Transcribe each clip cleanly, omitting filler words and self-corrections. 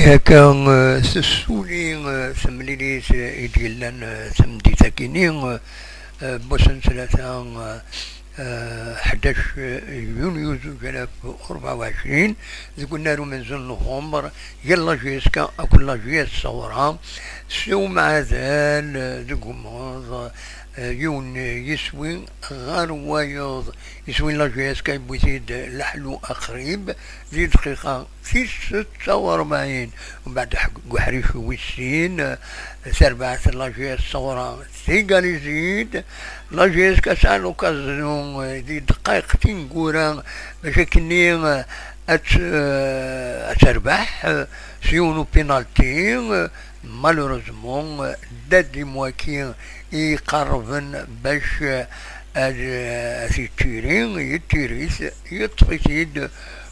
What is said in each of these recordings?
كان سسولي سمليلي يديلان سمدي تاكيني بوسن ثلاثة 11 يونيو 2024 قلنا له منزل نوفمبر يلا جيسكا كل جيس صورها سو مع ذال دقماز يون يسوي غير وايض يسوي لا جيسكا بوزيد لحلو أقريب ذي دقيقة في 46 ومن بعد حريش ويسين سربعة لا جيس صورها ثقل يزيد لا جيسكا سالو كازنو دي دقائق تنقورا باش كني أتربح سيونو بينالتي مالوريزمون دادي مواكين يقربن باش يتيريس يطفيد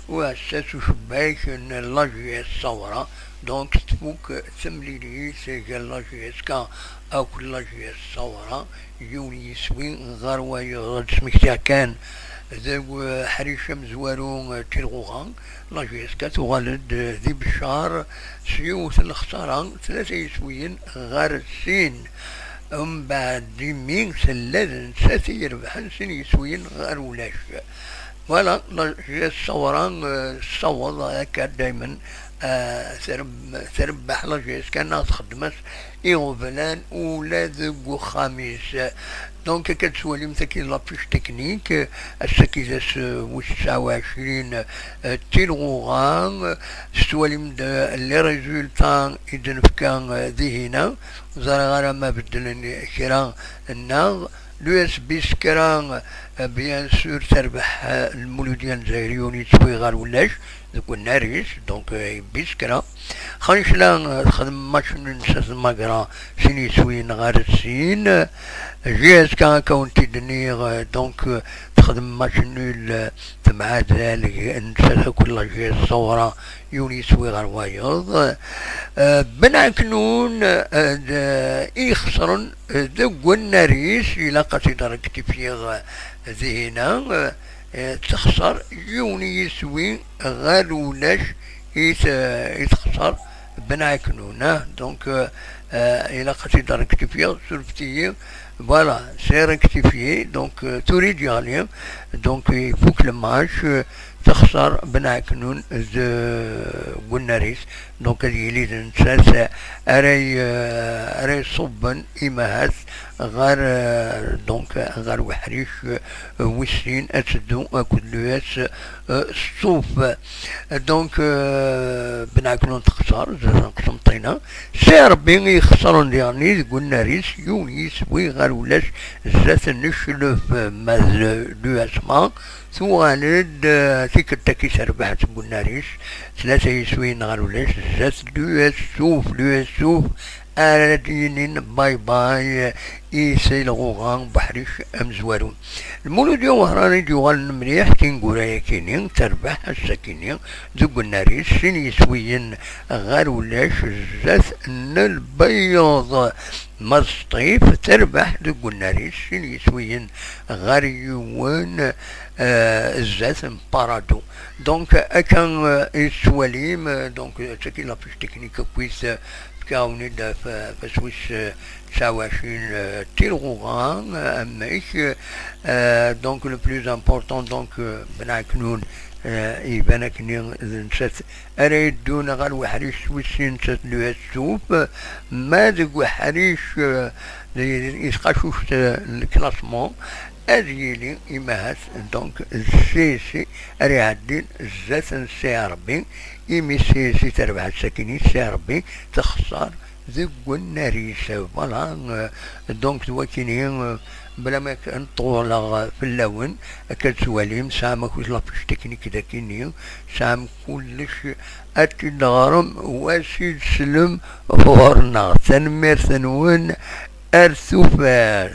واساسو شباك لاجي الصورة دونك تفوك تمليلي سجل لاجي اسكا او كل لاجي الصورة يوني يسوي غاروا يغد سمكتا كان ذو حريشة مزوارو تلغوغان لاجي اسكا تغالد ذي بشار سيوث الخسارة ثلاثة يسويين غار السين بعد مين سلازن ساسي يربحن سن يسوين غير ولاش ولا الصوران الصوض هكا دايما تربح لاجيس كان ناس خدمت يغفلان ولاد خميس دونك كتسوالي مثاكي لابيش تكنيك السكيزاس و 29 تيلغوغان سوالي مدا لي ريزولتان إذن كان ذهنا زرغارا ما بدلن كرا الناغ لو اس بي سكران بيان سور تربح المولوديان زايريوني تسوي غار ولاش ذوك الناريس دونك بيسكرا خانشلا تخدم ماتش ننسى المقرا سيني سوين غار السين جي اس كان كونتي دنيغ دونك تخدم ماتش نول مع ذلك ننسى كل جي الصورة يوني سوي غار وايض بنعكنون يخسرن ذوك الناريس إلا قصيدة ركتفيغ ذهنا تخسر يوني يسوي غير ولاش يتخسر بنعكنونه دونك إلا قصيدة ركتفيغ سورفتيه فوالا سي ركتفيه دونك تريد يغلي دونك يفوك الماتش تخسر بنعكنون قلناريس دونك هذه لي نساس أراي صبا إماهات غير دونك غير وحريش وسين أتدو كلواس الصوف دونك بنعكنون تخسر زازان قسمطينا سي ربي يخسرون يعني قلناريس يونيس وي غير ولاش زات نشلف ماز دو اسما ثوالد تيك التاكي سربحت بناريش ثلاثة يسوين غير ولاش زات دو السوف أردينين باي باي إيسي الغوغان بحريش أمزوارون المولود يوم هراني جوال مليح تنقورايا كينين تربح السكينين ذوق الناريس سين يسوين غير ولاش زات البياض مصطيف تربح ذوق الناريس سين يسوين غير يوان الزات مبارادو دونك أكان السواليم دونك تاكي لابيش تكنيك كويس كاوني دا فسويس 29 تيلغوغان أمايش دونك لو بلوز امبورطون دونك بنعكنون يبانك نسات أريدون غير وحريش سويسين نسات لو السوف ما ذوك وحريش يسقاشوش الكلاسمون أريلي إماهات دونك السيسي أريعدين زات سي ربي إمي سيسي تربح الساكنين سي ربي تخسر ذوق الناريس فوالا دونك تواكينين بلا ما نطول في اللون كتسواليم سام كلش لابيش تكنيك داكيني سام كلش أتدغرم واسيد سلم فورنا تنمير ثنون أرثوفاس